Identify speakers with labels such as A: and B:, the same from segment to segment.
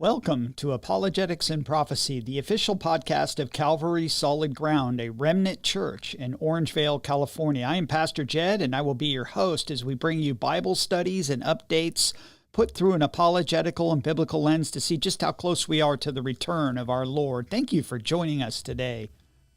A: Welcome to Apologetics and Prophecy, the official podcast of Calvary Solid Ground, a remnant church in Orangevale, California. I am Pastor Jed, and I will be your host as we bring you Bible studies and updates put through an apologetical and biblical lens to see just how close we are to the return of our Lord. Thank you for joining us today.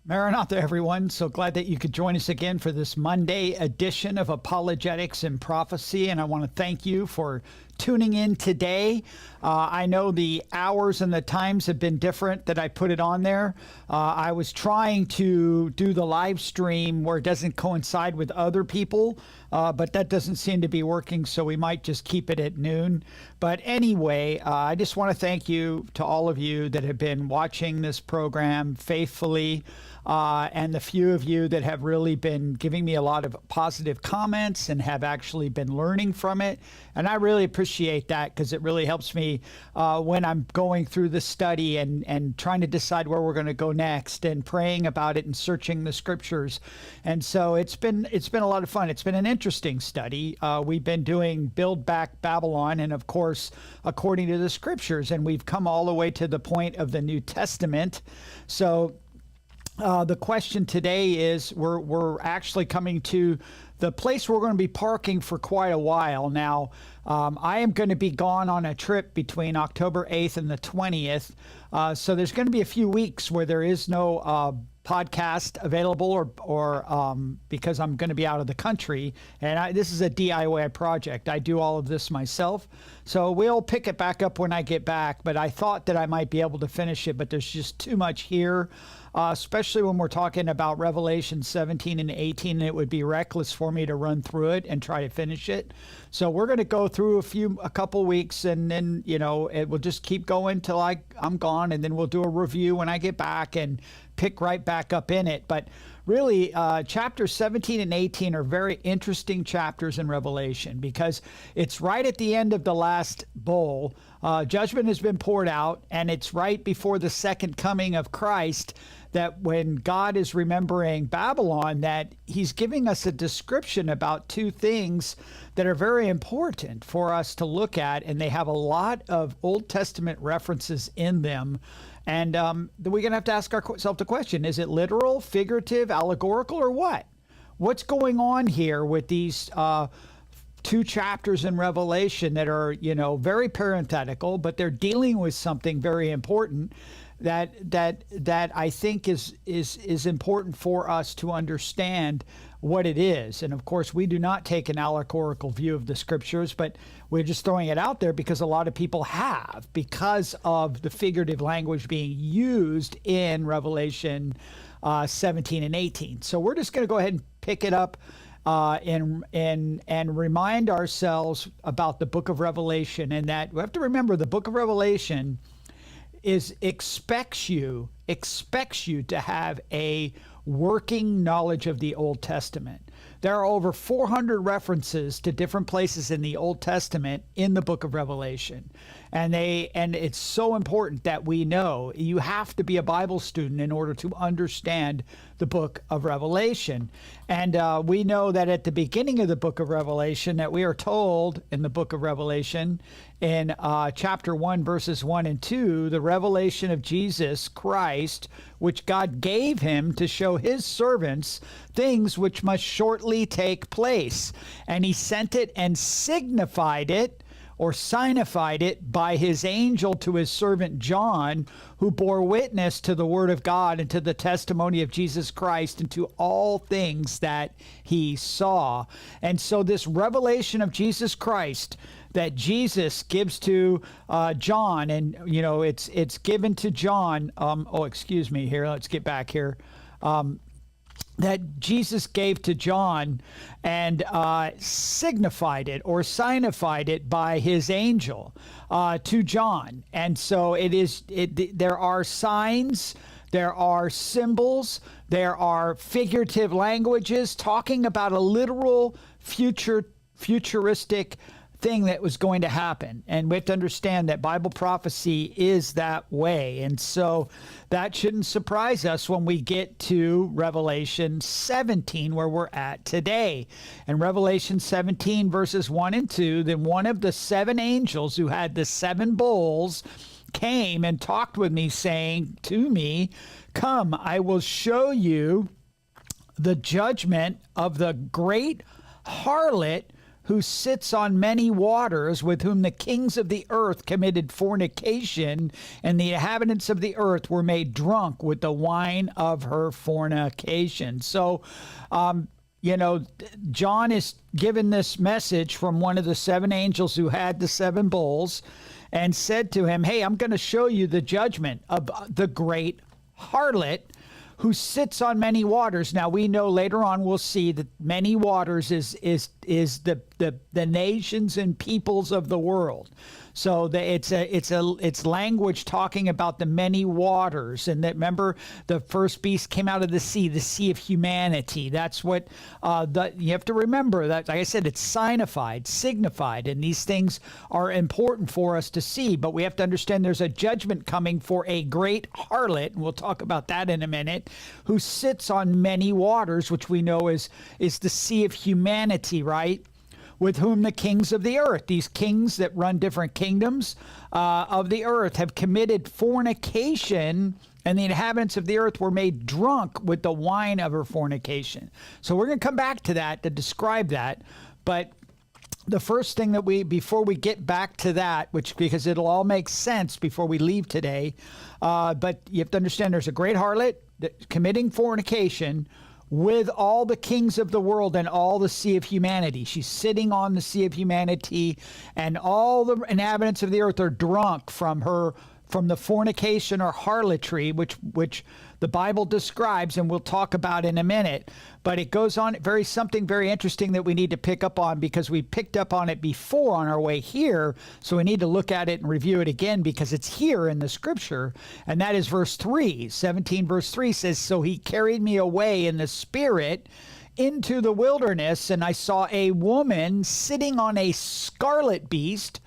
A: Maranatha, everyone. So glad that you could join us again for this Monday edition of Apologetics and Prophecy. And I want to thank you for tuning in today. I know the hours and the times have been different that I put it on there. I was trying to do the live stream where it doesn't coincide with other people, but that doesn't seem to be working, so we might just keep it at noon. But anyway, I just want to thank you to all of you that have been watching this program faithfully, and the few of you that have really been giving me a lot of positive comments and have actually been learning from it. And I really appreciate that because it really helps me when I'm going through the study and trying to decide where we're going to go next and praying about it and searching the scriptures. And so it's been a lot of fun. It's been an interesting study. We've been doing Build Back Babylon, and of course, according to the scriptures, and we've come all the way to the point of the New Testament. So the question today is we're actually coming to the place we're going to be parking for quite a while. Now, I am going to be gone on a trip between October 8th and the 20th. So there's going to be a few weeks where there is no podcast available or because I'm going to be out of the country. And this is a DIY project. I do all of this myself. So we'll pick it back up when I get back. But I thought that I might be able to finish it, but there's just too much here. Especially when we're talking about Revelation 17 and 18, it would be reckless for me to run through it and try to finish it. So we're going to go through a couple weeks, and then, it will just keep going till I'm gone, and then we'll do a review when I get back and pick right back up in it. But really, chapters 17 and 18 are very interesting chapters in Revelation because it's right at the end of the last bowl. Judgment has been poured out, and it's right before the second coming of Christ that when God is remembering Babylon, that he's giving us a description about two things that are very important for us to look at, and they have a lot of Old Testament references in them. And we're going to have to ask ourselves the question, is it literal, figurative, allegorical, or what? What's going on here with these two chapters in Revelation that are, very parenthetical, but they're dealing with something very important that I think is important for us to understand what it is. And of course, we do not take an allegorical view of the scriptures, but we're just throwing it out there because a lot of people have, because of the figurative language being used in Revelation 17 and 18. So we're just going to go ahead and pick it up and remind ourselves about the book of Revelation, and that we have to remember the book of Revelation expects you to have a working knowledge of the Old Testament. There are over 400 references to different places in the Old Testament in the book of Revelation. And it's so important that we know. You have to be a Bible student in order to understand the book of Revelation. And we know that at the beginning of the book of Revelation, that we are told in the book of Revelation in chapter 1, verses 1 and 2, the revelation of Jesus Christ, which God gave him to show his servants things which must shortly take place. And he sent it and signified it, or signified it, by his angel to his servant John, who bore witness to the word of God and to the testimony of Jesus Christ and to all things that he saw. And so this revelation of Jesus Christ that Jesus gives to John, and it's given to John. Let's get back here. That Jesus gave to John and signified it or signified it by his angel to John. And so there are signs, there are symbols, there are figurative languages talking about a literal futuristic thing that was going to happen. And we have to understand that Bible prophecy is that way. And so that shouldn't surprise us when we get to Revelation 17, where we're at today. In Revelation 17, verses 1 and 2, then one of the seven angels who had the seven bowls came and talked with me, saying to me, "Come, I will show you the judgment of the great harlot who sits on many waters, with whom the kings of the earth committed fornication, and the inhabitants of the earth were made drunk with the wine of her fornication." So, John is given this message from one of the seven angels who had the seven bowls, and said to him, "Hey, I'm going to show you the judgment of the great harlot who sits on many waters." Now, we know later on we'll see that many waters is the nations and peoples of the world. So it's language talking about the many waters, and that, remember, the first beast came out of the sea of humanity. That's what you have to remember. That, like I said, it's signified, and these things are important for us to see. But we have to understand there's a judgment coming for a great harlot, and we'll talk about that in a minute, who sits on many waters, which we know is the sea of humanity, right? With whom the kings of the earth, these kings that run different kingdoms of the earth, have committed fornication, and the inhabitants of the earth were made drunk with the wine of her fornication. So we're going to come back to that to describe that. But the first thing that before we get back to that, because it'll all make sense before we leave today, but you have to understand there's a great harlot committing fornication with all the kings of the world and all the sea of humanity. She's sitting on the sea of humanity, and all the inhabitants of the earth are drunk from the fornication or harlotry, which the Bible describes, and we'll talk about in a minute. But it goes on something very interesting that we need to pick up on, because we picked up on it before on our way here. So we need to look at it and review it again, because it's here in the scripture. And that is verse 3. 17 verse 3 says, "So he carried me away in the spirit into the wilderness, and I saw a woman sitting on a scarlet beast,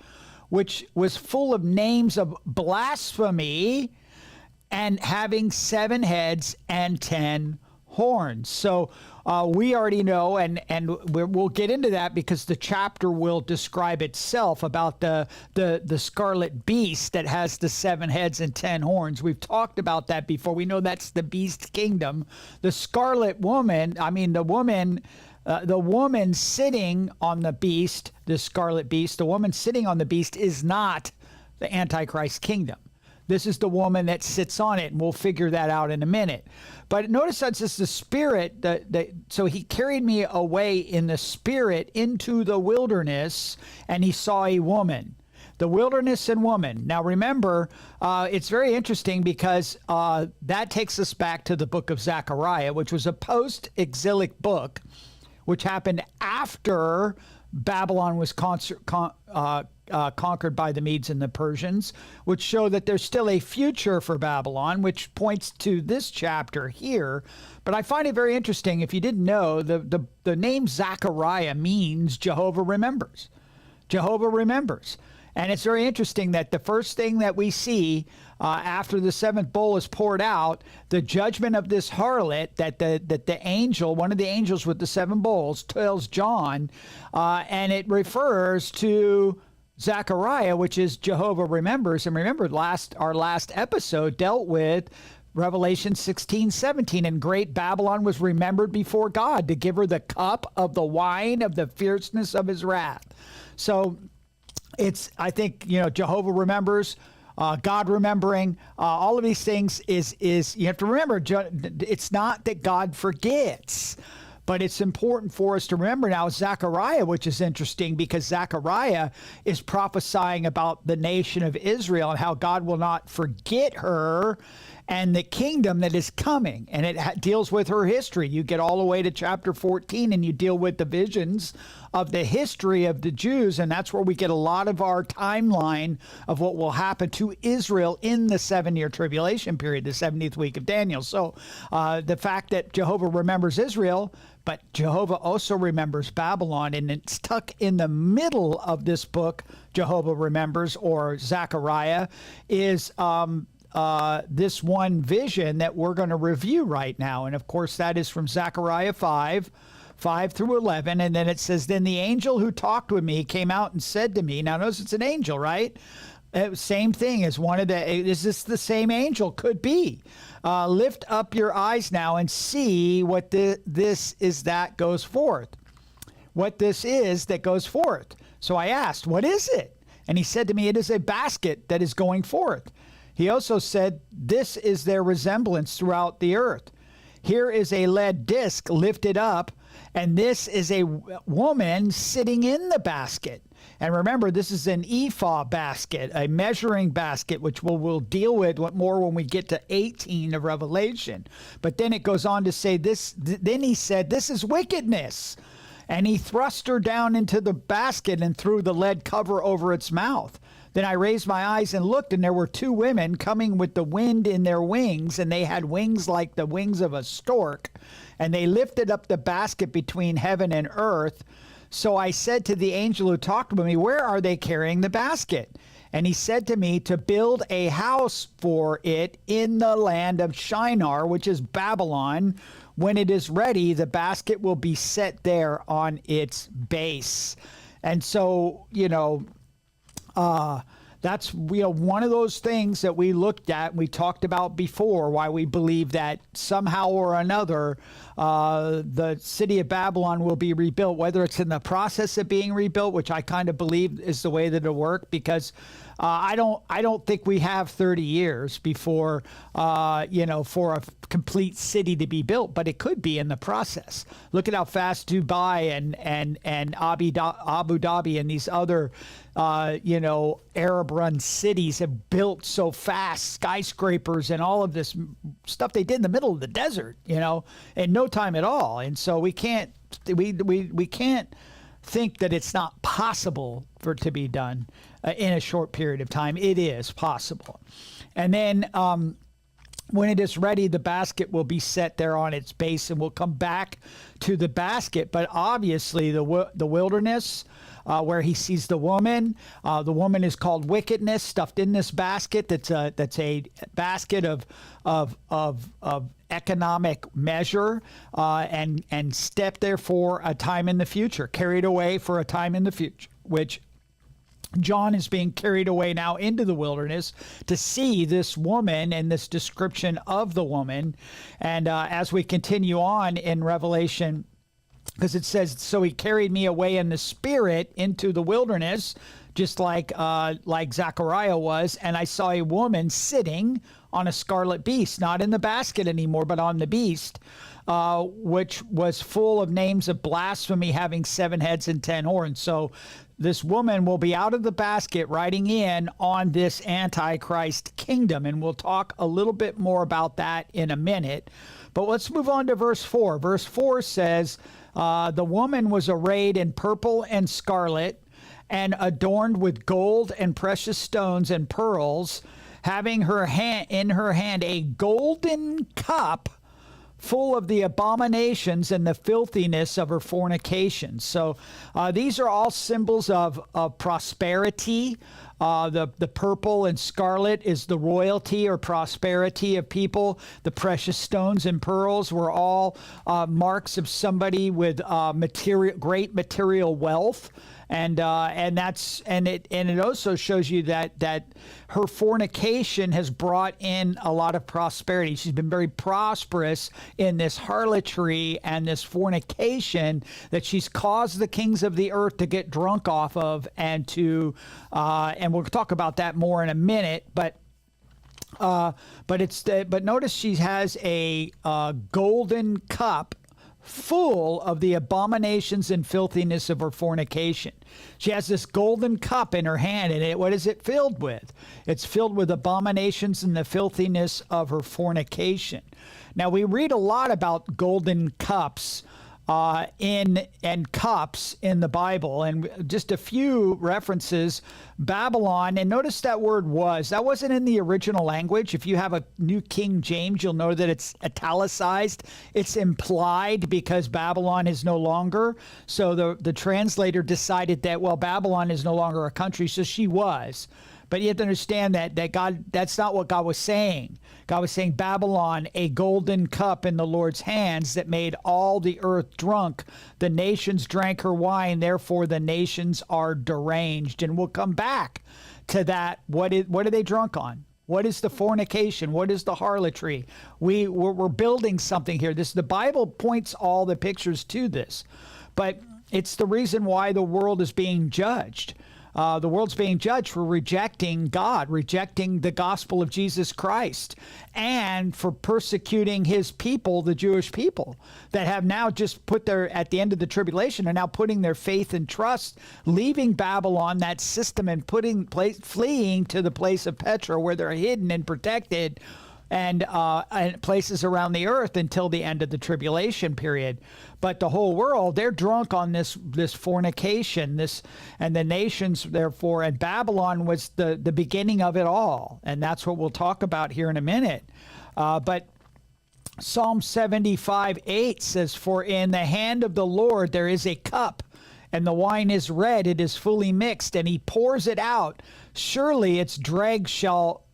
A: which was full of names of blasphemy, and having 7 heads and 10 horns." So we already know, and we'll get into that, because the chapter will describe itself about the scarlet beast that has the 7 heads and 10 horns. We've talked about that before. We know that's the beast kingdom. The scarlet woman, the woman sitting on the beast, the scarlet beast, the woman sitting on the beast is not the Antichrist kingdom. This is the woman that sits on it, and we'll figure that out in a minute. But notice that it's the spirit. So he carried me away in the spirit into the wilderness, and he saw a woman. The wilderness and woman. Now remember, it's very interesting, because that takes us back to the book of Zechariah, which was a post-exilic book, which happened after Babylon was conquered by the Medes and the Persians, which show that there's still a future for Babylon, which points to this chapter here. But I find it very interesting. If you didn't know, the name Zechariah means Jehovah remembers. Jehovah remembers. And it's very interesting that the first thing that we see after the 7th bowl is poured out, the judgment of this harlot that the angel, one of the angels with the 7 bowls, tells John, and it refers to Zechariah, which is Jehovah remembers. And remember, our last episode dealt with Revelation 16:17, and great Babylon was remembered before God to give her the cup of the wine of the fierceness of his wrath. So I think, Jehovah remembers, God remembering, all of these things is you have to remember, it's not that God forgets, but it's important for us to remember now Zechariah, which is interesting, because Zechariah is prophesying about the nation of Israel and how God will not forget her and the kingdom that is coming. And it deals with her history. You get all the way to chapter 14 and you deal with the visions of the history of the Jews. And that's where we get a lot of our timeline of what will happen to Israel in the 7-year tribulation period, the 70th week of Daniel. So the fact that Jehovah remembers Israel, but Jehovah also remembers Babylon, and it's tucked in the middle of this book, Jehovah remembers, or Zechariah, is this one vision that we're going to review right now. And of course, that is from Zechariah 5 through 11. And then it says, "Then the angel who talked with me came out and said to me," now notice it's an angel, right? Same thing as one of the, is this the same angel? Could be. Lift up your eyes now and see what this is that goes forth. What this is that goes forth. So I asked, what is it? And he said to me, it is a basket that is going forth. He also said, this is their resemblance throughout the earth. Here is a lead disc lifted up, and this is a woman sitting in the basket. And remember, this is an ephah basket, a measuring basket, which we'll deal with more when we get to 18 of Revelation. But then it goes on to say this. Then he said, this is wickedness. And he thrust her down into the basket and threw the lead cover over its mouth. Then I raised my eyes and looked, and there were two women coming with the wind in their wings, and they had wings like the wings of a stork. And they lifted up the basket between heaven and earth. So I said to the angel who talked with me, where are they carrying the basket? And he said to me, to build a house for it in the land of Shinar, which is Babylon. When it is ready, the basket will be set there on its base. And so, that's one of those things that we looked at and we talked about before, why we believe that somehow or another the city of Babylon will be rebuilt, whether it's in the process of being rebuilt, which I kind of believe is the way that it'll work, because I don't think we have 30 years before for a complete city to be built, but it could be in the process. Look at how fast Dubai and Abu Dhabi and these other Arab-run cities have built so fast, skyscrapers and all of this stuff they did in the middle of the desert, in no time at all. And so we can't think that it's not possible for it to be done in a short period of time. It is possible. And then when it is ready, the basket will be set there on its base, and we'll come back to the basket. But obviously the wilderness, where he sees the woman is called wickedness, stuffed in this basket. That's a basket of economic measure, and step there for a time in the future, carried away for a time in the future, which John is being carried away now into the wilderness to see this woman and this description of the woman. And as we continue on in Revelation, because it says, so he carried me away in the spirit into the wilderness, just like Zechariah was, and I saw a woman sitting on a scarlet beast, not in the basket anymore, but on the beast, which was full of names of blasphemy, having 7 heads and 10 horns. So this woman will be out of the basket riding in on this Antichrist kingdom, and we'll talk a little bit more about that in a minute. But let's move on to verse 4. Verse 4 says, the woman was arrayed in purple and scarlet, and adorned with gold and precious stones and pearls, having in her hand a golden cup full of the abominations and the filthiness of her fornication. So these are all symbols of prosperity. The purple and scarlet is the royalty or prosperity of people. The precious stones and pearls were all marks of somebody with great material wealth. And it also shows you that her fornication has brought in a lot of prosperity. She's been very prosperous in this harlotry and this fornication that she's caused the kings of the earth to get drunk off of, and we'll talk about that more in a minute. But notice she has a golden cup full of the abominations and filthiness of her fornication. She has this golden cup in her hand, and what is it filled with? It's filled with abominations and the filthiness of her fornication. Now, we read a lot about golden cups and cups in the Bible, and just a few references. Babylon, and notice that word was. That wasn't in the original language. If you have a New King James, you'll know that it's italicized. It's implied because Babylon is no longer. So the translator decided that, well, Babylon is no longer a country, so she was. But you have to understand that God, that's not what God was saying. God was saying, Babylon, a golden cup in the Lord's hands that made all the earth drunk. The nations drank her wine, therefore the nations are deranged. And we'll come back to that. What are they drunk on? What is the fornication? What is the harlotry? We're building something here. The Bible points all the pictures to this, but it's the reason why the world is being judged. The world's being judged for rejecting God, rejecting the gospel of Jesus Christ, and for persecuting his people, the Jewish people, that have now just at the end of the tribulation, are now putting their faith and trust, leaving Babylon, that system, and fleeing to the place of Petra, where they're hidden and protected, and places around the earth until the end of the tribulation period. But the whole world, they're drunk on this fornication, and the nations, therefore, and Babylon was the beginning of it all. And that's what we'll talk about here in a minute. But Psalm 75:8 says, "For in the hand of the Lord there is a cup, and the wine is red, it is fully mixed, and he pours it out. Surely its dregs shall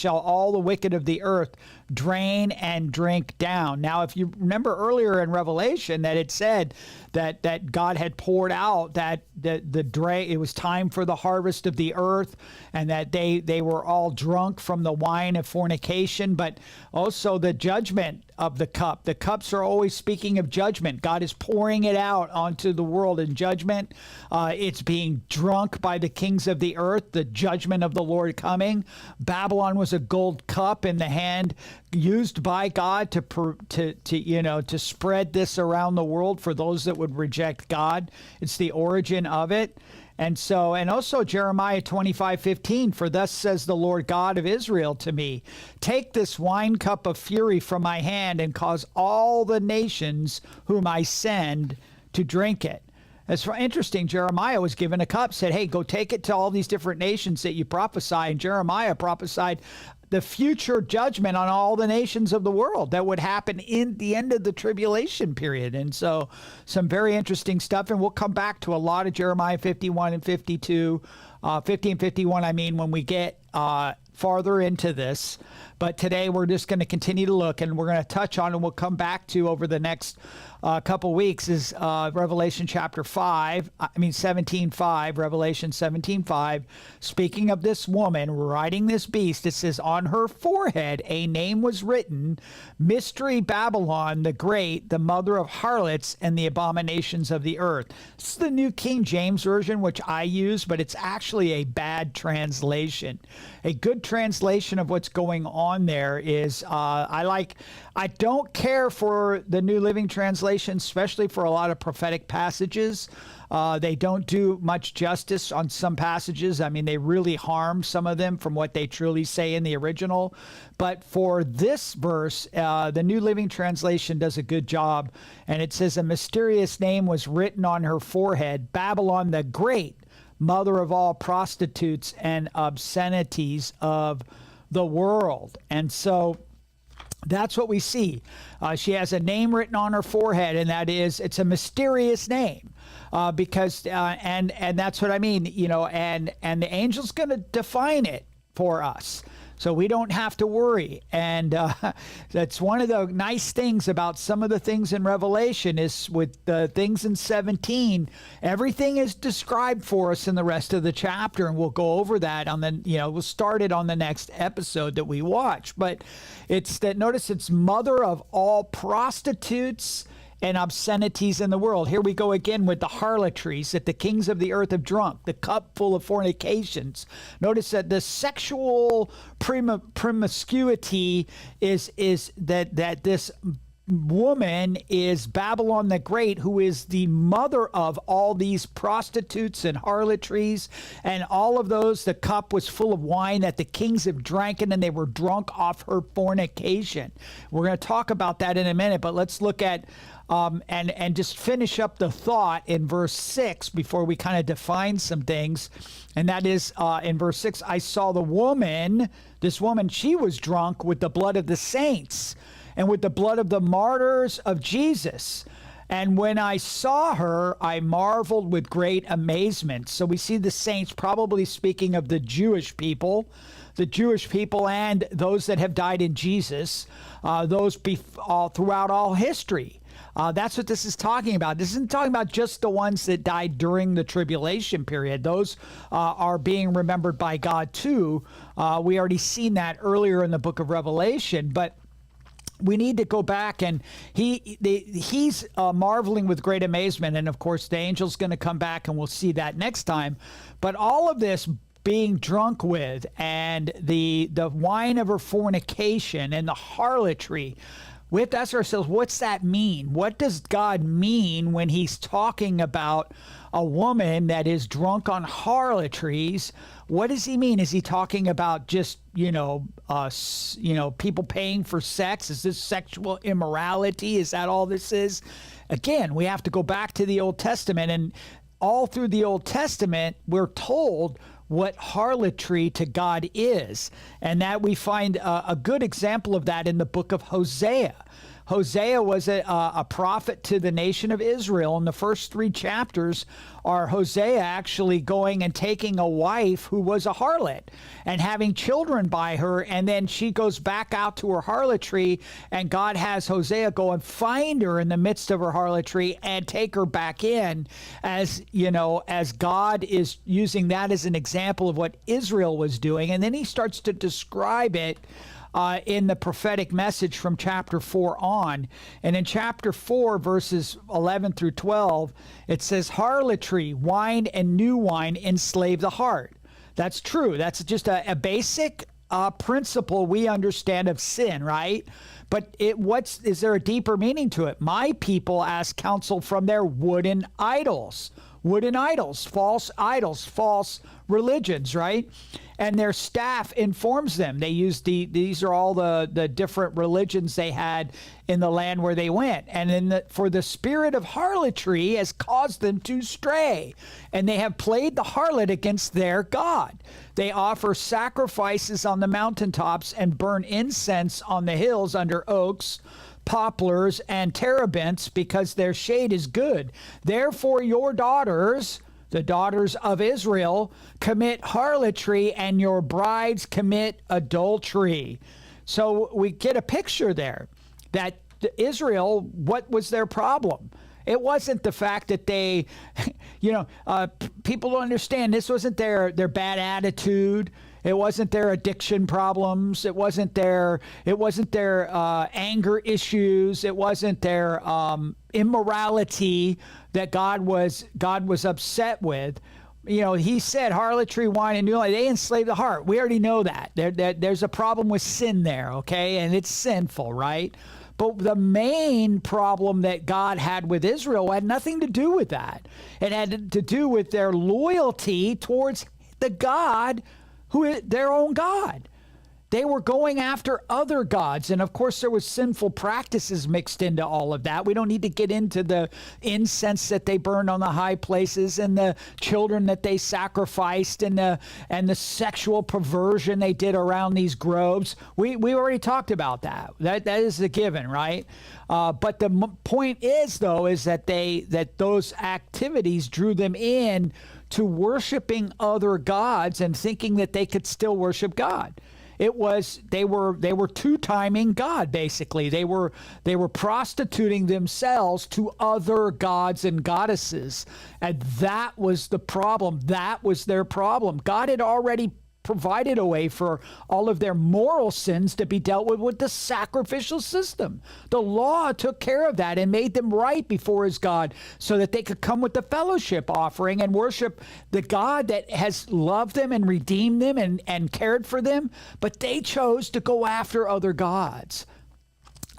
A: all the wicked of the earth drain and drink down." Now, if you remember earlier in Revelation that it said that God had poured out it was time for the harvest of the earth, and that they were all drunk from the wine of fornication, but also the judgment of the cup. The cups are always speaking of judgment. God is pouring it out onto the world in judgment. It's being drunk by the kings of the earth, the judgment of the Lord coming. Babylon was a gold cup in the hand used by God to spread this around the world for those that would reject God. It's the origin of it. And also Jeremiah 25:15, "For thus says the Lord God of Israel to me, take this wine cup of fury from my hand and cause all the nations whom I send to drink it." It's interesting. Jeremiah was given a cup, said, "Hey, go take it to all these different nations that you prophesy." And Jeremiah prophesied the future judgment on all the nations of the world that would happen in the end of the tribulation period. And so some very interesting stuff. And we'll come back to a lot of Jeremiah 51 and 52, 50 and 51, when we get farther into this. But today we're just going to continue to look, and we're going to touch on, and we'll come back to over the next couple weeks, is Revelation chapter 17:5, Revelation 17:5. Speaking of this woman riding this beast, it says, "On her forehead a name was written, Mystery Babylon the Great, the mother of harlots and the abominations of the earth." This is the New King James Version, which I use, but it's actually a bad translation. A good translation of what's going on there is, I don't care for the New Living Translation, especially for a lot of prophetic passages. They don't do much justice on some passages. They really harm some of them from what they truly say in the original. But for this verse, the New Living Translation does a good job. And it says, "A mysterious name was written on her forehead, Babylon the Great, mother of all prostitutes and obscenities of the world." And so that's what we see. She has a name written on her forehead, and it's a mysterious name, because that's what I mean, and the angel's going to define it for us, so we don't have to worry. And that's one of the nice things about some of the things in Revelation is with the things in 17, everything is described for us in the rest of the chapter, and we'll go over that we'll start it on the next episode that we watch. But notice it's mother of all prostitutes and obscenities in the world. Here we go again with the harlotries that the kings of the earth have drunk, the cup full of fornications. Notice that the sexual promiscuity is that this woman is Babylon the Great, who is the mother of all these prostitutes and harlotries and all of those. The cup was full of wine that the kings have drank, and they were drunk off her fornication. We're going to talk about that in a minute, but let's look at and just finish up the thought in verse 6 before we kind of define some things. And that is in verse 6, "I saw this woman, she was drunk with the blood of the saints and with the blood of the martyrs of Jesus. And when I saw her, I marveled with great amazement." So we see the saints probably speaking of the Jewish people and those that have died in Jesus, throughout all history. That's what this is talking about. This isn't talking about just the ones that died during the tribulation period. Those are being remembered by God too. We already seen that earlier in the book of Revelation, but we need to go back, and he's marveling with great amazement. And of course, the angel's going to come back, and we'll see that next time. But all of this being drunk with, and the wine of her fornication and the harlotry, we have to ask ourselves, what's that mean? What does God mean when he's talking about a woman that is drunk on harlotries? What does he mean? Is he talking about just, people paying for sex? Is this sexual immorality? Is that all this is? Again, we have to go back to the Old Testament, and all through the Old Testament, we're told what harlotry to God is. And that we find a good example of that in the book of Hosea. Hosea was a prophet to the nation of Israel. And the first 3 chapters are Hosea actually going and taking a wife who was a harlot and having children by her. And then she goes back out to her harlotry, and God has Hosea go and find her in the midst of her harlotry and take her back in, as God is using that as an example of what Israel was doing. And then he starts to describe it in the prophetic message from chapter 4 on. And in chapter 4, verses 11 through 12, it says, harlotry, wine and new wine enslave the heart. That's true. That's just a basic principle we understand of sin, right? But is there a deeper meaning to it? My people ask counsel from their wooden idols, false religions, right? And their staff informs them. They use these are all the different religions they had in the land where they went. And for the spirit of harlotry has caused them to stray, and they have played the harlot against their God. They offer sacrifices on the mountaintops and burn incense on the hills under oaks, poplars, and terebinths, because their shade is good. Therefore your daughters, the daughters of Israel, commit harlotry, and your brides commit adultery. So we get a picture there that Israel, what was their problem? It wasn't the fact that they, people don't understand, this wasn't their bad attitude. It wasn't their addiction problems. It wasn't their anger issues. It wasn't their immorality that God was upset with. He said harlotry, wine, and new wine, they enslave the heart. We already know that. There's a problem with sin there, okay? And it's sinful, right? But the main problem that God had with Israel had nothing to do with that. It had to do with their loyalty towards the God who is their own God. They were going after other gods. And of course, there was sinful practices mixed into all of that. We don't need to get into the incense that they burned on the high places, and the children that they sacrificed, and the sexual perversion they did around these groves. We already talked about that. That is a given, right? But the point is, though, is that those activities drew them in to worshiping other gods and thinking that they could still worship God. They were two-timing God, basically. They were prostituting themselves to other gods and goddesses. And that was the problem. That was their problem. God had already provided a way for all of their moral sins to be dealt with the sacrificial system. The law took care of that and made them right before his God, so that they could come with the fellowship offering and worship the God that has loved them and redeemed them and cared for them. But they chose to go after other gods.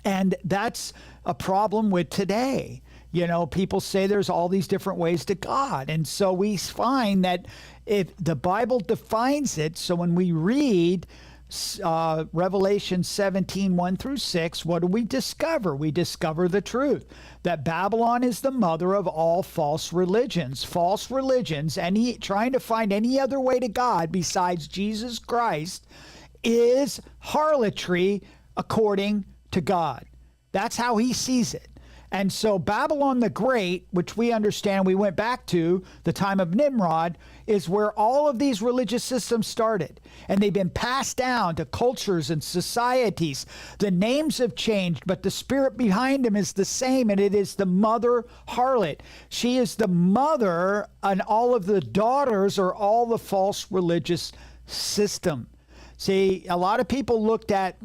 A: And that's a problem with today. People say there's all these different ways to God. And so we find that if the Bible defines it, so when we read Revelation 17, 1 through 6, what do we discover? We discover the truth, that Babylon is the mother of all false religions. False religions, trying to find any other way to God besides Jesus Christ, is harlotry according to God. That's how he sees it. And so Babylon the Great, which we understand we went back to the time of Nimrod, is where all of these religious systems started. And they've been passed down to cultures and societies. The names have changed, but the spirit behind them is the same, and it is the mother harlot. She is the mother, and all of the daughters are all the false religious system. See, a lot of people looked at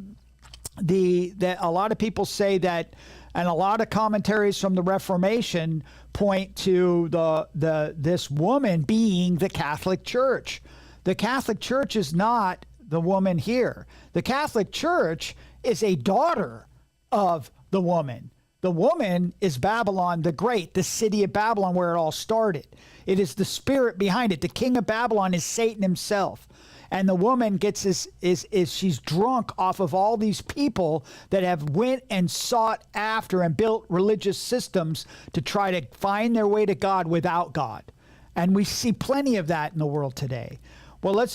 A: a lot of people say that, and a lot of commentaries from the Reformation point to this woman being the Catholic Church. The Catholic Church is not the woman here. The Catholic Church is a daughter of the woman. The woman is Babylon the Great, the city of Babylon where it all started. It is the spirit behind it. The king of Babylon is Satan himself. And the woman she's drunk off of all these people that have went and sought after and built religious systems to try to find their way to God without God. And we see plenty of that in the world today. Well,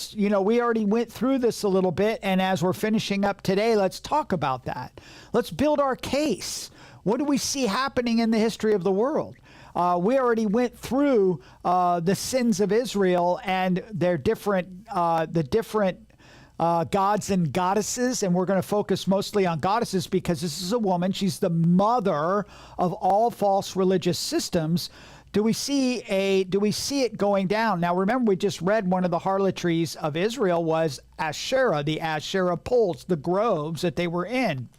A: we already went through this a little bit, and as we're finishing up today, let's talk about that. Let's build our case. What do we see happening in the history of the world? We already went through the sins of Israel and their different gods and goddesses, and we're going to focus mostly on goddesses because this is a woman. She's the mother of all false religious systems. Do we see it going down? Now, remember, we just read one of the harlotries of Israel was Asherah, the Asherah poles, the groves that they were in.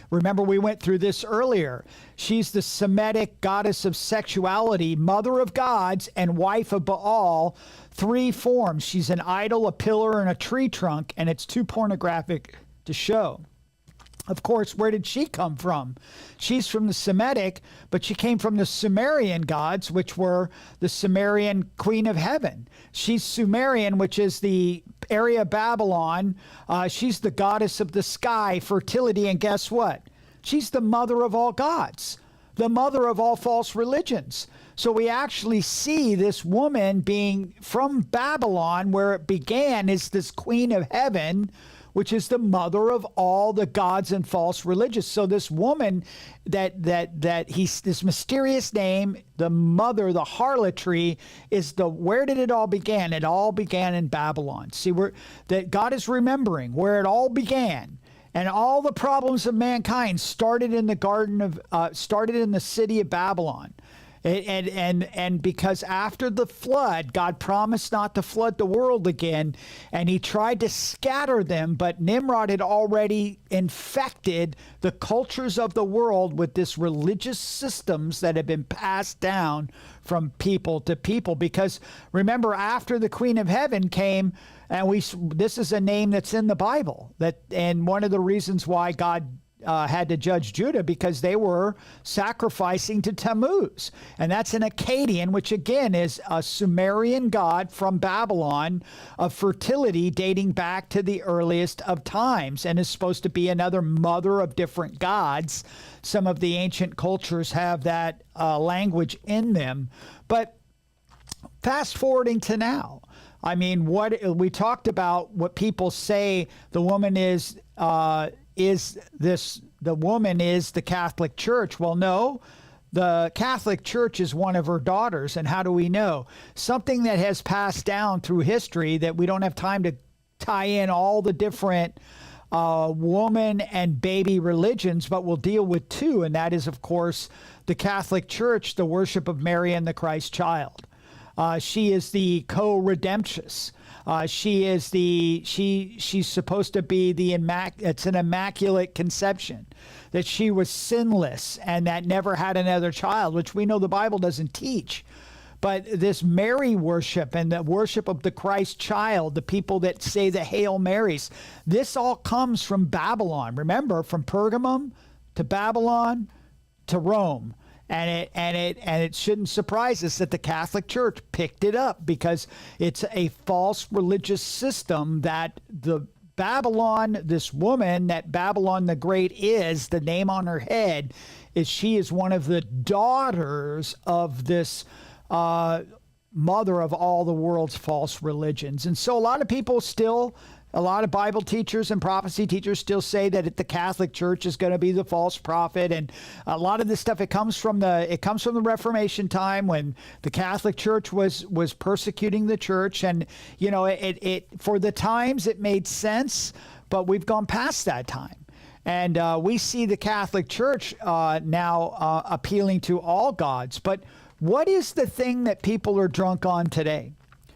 A: Remember, we went through this earlier. She's the Semitic goddess of sexuality, mother of gods, and wife of Baal. 3 forms. She's an idol, a pillar, and a tree trunk, and it's too pornographic to show. Of course, where did she come from? She's from the Semitic, but she came from the Sumerian gods, which were the Sumerian queen of heaven. She's Sumerian, which is the area of Babylon. She's the goddess of the sky, fertility, and guess what? She's the mother of all gods, the mother of all false religions. So we actually see this woman being from Babylon, where it began, is this queen of heaven, which is the mother of all the gods and false religions. So this woman this mysterious name, the mother, the harlotry, is where did it all begin? It all began in Babylon. See, that God is remembering where it all began. And all the problems of mankind started in the city of Babylon. And because after the flood, God promised not to flood the world again, and he tried to scatter them, but Nimrod had already infected the cultures of the world with this religious systems that had been passed down from people to people. Because remember, after the Queen of Heaven came, and this is a name that's in the Bible, and one of the reasons why God had to judge Judah, because they were sacrificing to Tammuz. And that's an Akkadian, which again is a Sumerian god from Babylon of fertility dating back to the earliest of times, and is supposed to be another mother of different gods. Some of the ancient cultures have that language in them. But fast forwarding to now, I mean, what we talked about, what people say the woman is the woman is the Catholic Church. Well, no, the Catholic Church is one of her daughters. And how do we know? Something that has passed down through history that we don't have time to tie in all the different woman and baby religions, but we'll deal with 2. And that is, of course, the Catholic Church, the worship of Mary and the Christ child. She is the co-redemptress. She's supposed to be it's an immaculate conception, that she was sinless and that never had another child, which we know the Bible doesn't teach. But this Mary worship and the worship of the Christ child, the people that say the Hail Marys, this all comes from Babylon. Remember, from Pergamum to Babylon to Rome. And it shouldn't surprise us that the Catholic Church picked it up, because it's a false religious system that this woman, that Babylon the Great is, the name on her head, she is one of the daughters of this mother of all the world's false religions. And so a lot of people still A lot of Bible teachers and prophecy teachers still say that the Catholic Church is going to be the false prophet, and a lot of this stuff it comes from the Reformation time when the Catholic Church was persecuting the church, and it for the times it made sense, but we've gone past that time, and we see the Catholic Church now appealing to all gods. But what is the thing that people are drunk on today?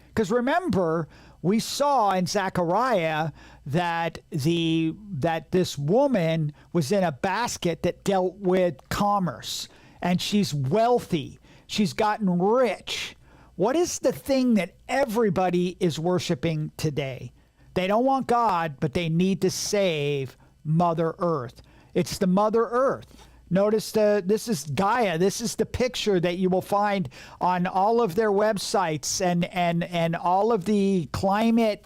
A: Because remember, we saw in Zechariah that this woman was in a basket that dealt with commerce, and she's wealthy. She's gotten rich. What is the thing that everybody is worshiping today? They don't want God, but they need to save Mother Earth. It's the Mother Earth. Notice this is Gaia. This is the picture that you will find on all of their websites and all of the climate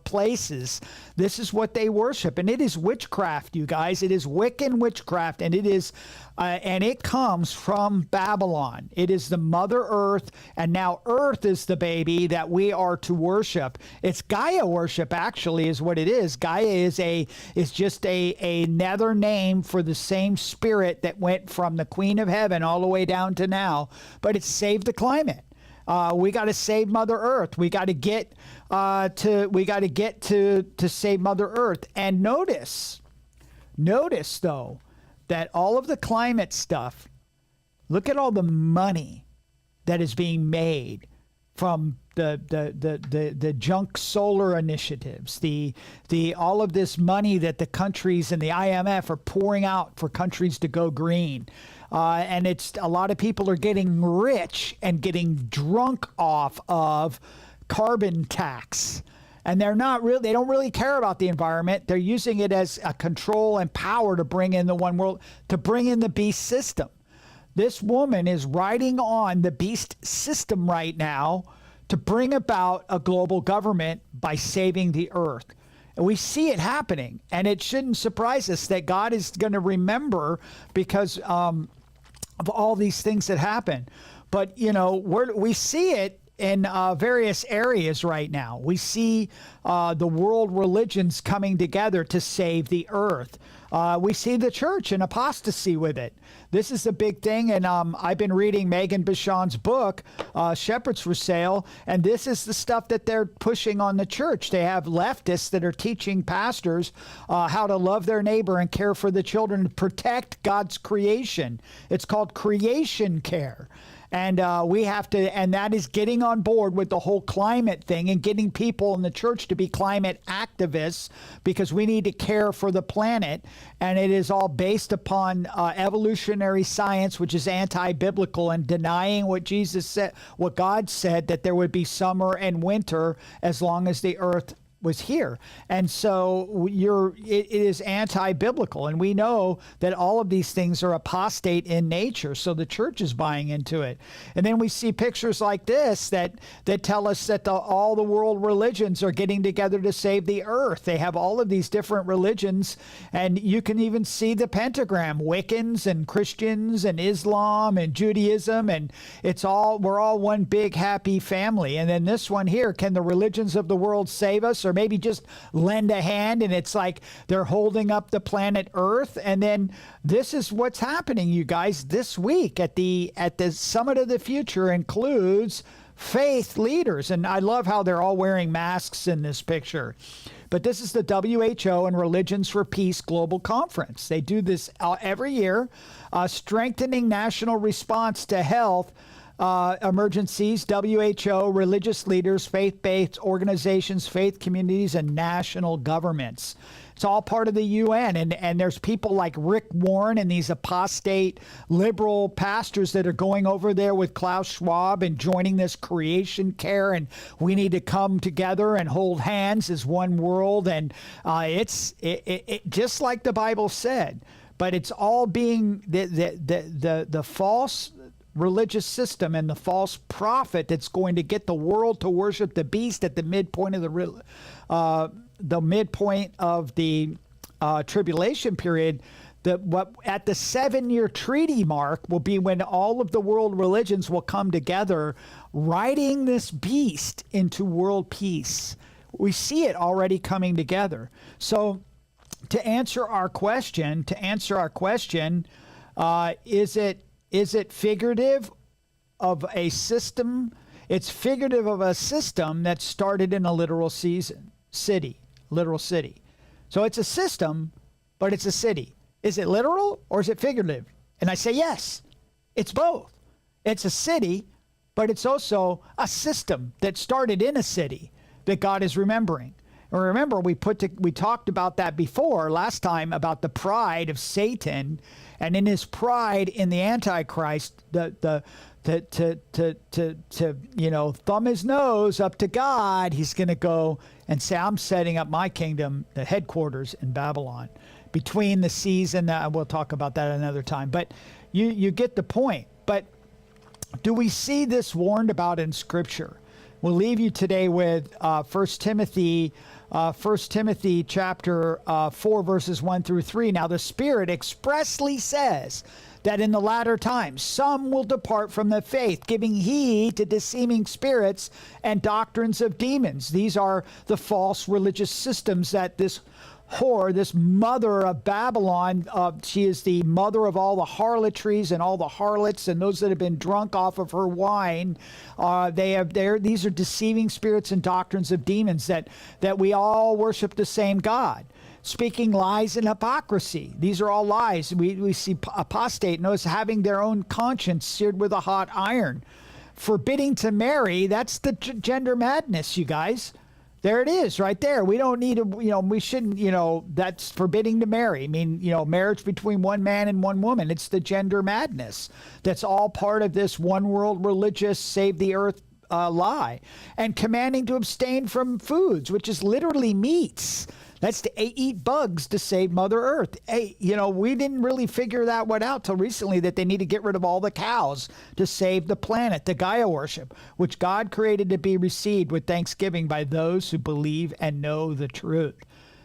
A: places. This is what they worship, and it is witchcraft, you guys. It is Wiccan witchcraft, and it is, and it comes from Babylon. It is the Mother Earth, and now Earth is the baby that we are to worship. It's Gaia worship, actually, is what it is. Gaia is just another name for the same spirit that went from the Queen of Heaven all the way down to now, but it's saved the climate. We got to save Mother Earth. We got to get to save Mother Earth. And notice though that all of the climate stuff. Look at all the money that is being made from the junk solar initiatives. The all of this money that the countries and the IMF are pouring out for countries to go green. And it's a lot of people are getting rich and getting drunk off of carbon tax. And they don't really care about the environment. They're using it as a control and power to bring in the one world, to bring in the beast system. This woman is riding on the beast system right now to bring about a global government by saving the earth. And we see it happening, and it shouldn't surprise us that God is going to remember because of all these things that happen. But, we see it in various areas right now. We see the world religions coming together to save the earth. We see the church in apostasy with it. This is a big thing, and I've been reading Megan Bichon's book, Shepherds for Sale, and this is the stuff that they're pushing on the church. They have leftists that are teaching pastors how to love their neighbor and care for the children and protect God's creation. It's called creation care. And we have to, and that is getting on board with the whole climate thing and getting people in the church to be climate activists because we need to care for the planet. And it is all based upon evolutionary science, which is anti-biblical and denying what Jesus said, what God said, that there would be summer and winter as long as the earth was here. And so it is anti-biblical, and we know that all of these things are apostate in nature, so the church is buying into it. And then we see pictures like this that tell us that all the world religions are getting together to save the earth. They have all of these different religions, and you can even see the pentagram, Wiccans and Christians and Islam and Judaism, and we're all one big happy family. And then this one here, can the religions of the world save us, or maybe just lend a hand? And it's like they're holding up the planet Earth. And then this is what's happening, you guys, this week at the Summit of the Future includes faith leaders. And I love how they're all wearing masks in this picture. But this is the WHO and Religions for Peace Global Conference. They do this every year, strengthening national response to health emergencies, WHO, religious leaders, faith-based organizations, faith communities, and national governments. It's all part of the UN, and there's people like Rick Warren and these apostate liberal pastors that are going over there with Klaus Schwab and joining this creation care, and we need to come together and hold hands as one world, and it's just like the Bible said, but it's all being the false religious system and the false prophet that's going to get the world to worship the beast at the midpoint of the tribulation period. At the 7-year treaty mark will be when all of the world religions will come together, riding this beast into world peace. we see it already coming together. So to answer our question, is it figurative of a system? It's figurative of a system that started in a literal literal city. So it's a system, but it's a city. Is it literal or is it figurative? And I say yes, it's both. It's a city, but it's also a system that started in a city that God is remembering. And remember, we talked about that before last time, about the pride of Satan, and in his pride in the Antichrist, to thumb his nose up to God, he's going to go and say, I'm setting up my kingdom, the headquarters in Babylon, between the seas and we'll talk about that another time. But you get the point. But do we see this warned about in Scripture? We'll leave you today with 1 Timothy chapter 4, verses 1 through 3. Now the Spirit expressly says that in the latter times some will depart from the faith, giving heed to deceiving spirits and doctrines of demons. These are the false religious systems that this whore, this mother of Babylon, she is the mother of all the harlotries and all the harlots and those that have been drunk off of her wine. These are deceiving spirits and doctrines of demons that we all worship the same God. Speaking lies and hypocrisy. These are all lies. We see apostate, notice, having their own conscience seared with a hot iron. Forbidding to marry, that's the gender madness, you guys. There it is right there. We don't need we shouldn't, that's forbidding to marry. I mean, marriage between one man and one woman. It's the gender madness. That's all part of this one world religious save the earth lie. And commanding to abstain from foods, which is literally meats. That's to eat bugs to save Mother Earth. Hey, we didn't really figure that one out till recently, that they need to get rid of all the cows to save the planet, the Gaia worship, which God created to be received with thanksgiving by those who believe and know the truth.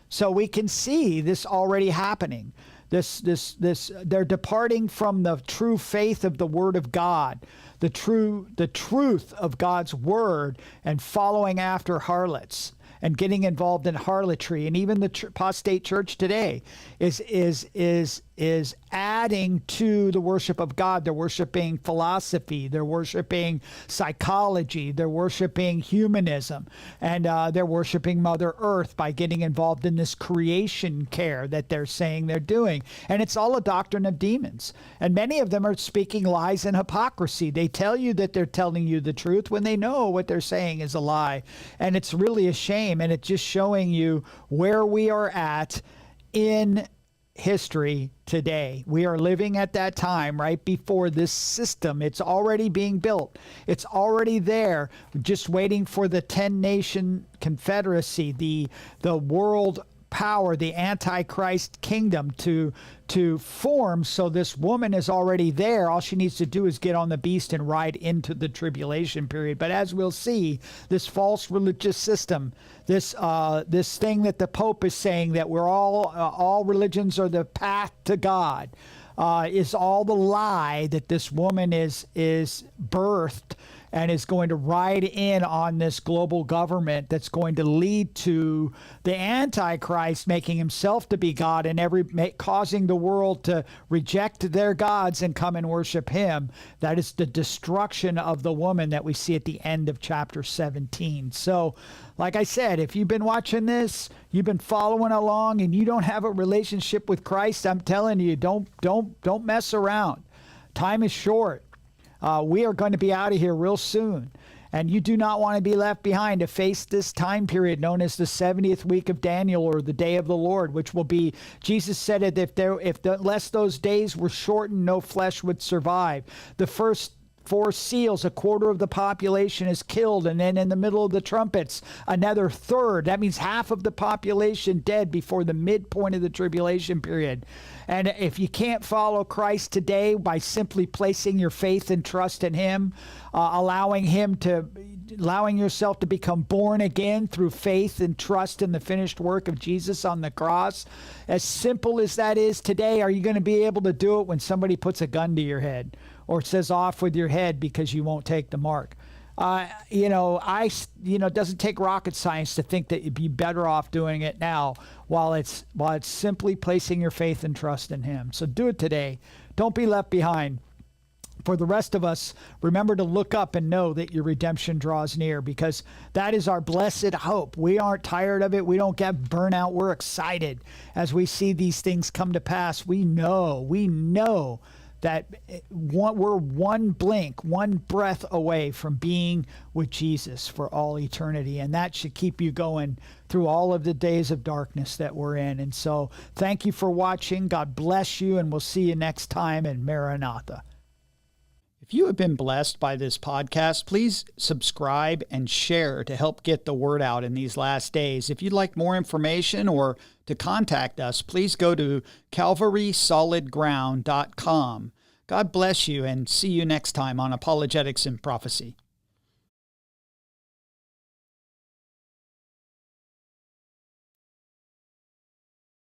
A: So we can see this already happening. They're departing from the true faith of the Word of God, the truth of God's Word, and following after harlots and getting involved in harlotry. And even the apostate church today is adding to the worship of God. They're worshiping philosophy, they're worshiping psychology, they're worshiping humanism, and they're worshiping Mother Earth by getting involved in this creation care that they're saying they're doing. And it's all a doctrine of demons. And many of them are speaking lies and hypocrisy. They tell you that they're telling you the truth when they know what they're saying is a lie. And it's really a shame. And it's just showing you where we are at in history today. We are living at that time right before this system. It's already being built. It's already there, just waiting for the 10-nation confederacy, the world power, the Antichrist kingdom to form. So this woman is already there. All she needs to do is get on the beast and ride into the tribulation period. But as we'll see, this false religious system, this thing that the Pope is saying, that we're all religions are the path to God, is all the lie that this woman is birthed and is going to ride in on this global government that's going to lead to the Antichrist making himself to be God and causing the world to reject their gods and come and worship him. That is the destruction of the woman that we see at the end of chapter 17. So, like I said, if you've been watching this, you've been following along, and you don't have a relationship with Christ, I'm telling you, don't mess around. Time is short. We are going to be out of here real soon. And you do not want to be left behind to face this time period known as the 70th week of Daniel, or the day of the Lord, which will be, Jesus said it, unless those days were shortened, no flesh would survive. The first 4 seals, a quarter of the population is killed, and then in the middle of the trumpets, another third. That means half of the population dead before the midpoint of the tribulation period. And if you can't follow Christ today by simply placing your faith and trust in him, allowing yourself to become born again through faith and trust in the finished work of Jesus on the cross, as simple as that is today, are you going to be able to do it when somebody puts a gun to your head or says off with your head because you won't take the mark? It doesn't take rocket science to think that you'd be better off doing it now while it's simply placing your faith and trust in him. So do it today. Don't be left behind. For the rest of us, remember to look up and know that your redemption draws near, because that is our blessed hope. We aren't tired of it. We don't get burnout. We're excited as we see these things come to pass. We know that we're one blink, one breath away from being with Jesus for all eternity. And that should keep you going through all of the days of darkness that we're in. And so thank you for watching. God bless you, and we'll see you next time in Maranatha. If you have been blessed by this podcast, please subscribe and share to help get the word out in these last days. If you'd like more information or to contact us, please go to calvarysolidground.com. God bless you, and see you next time on Apologetics and Prophecy.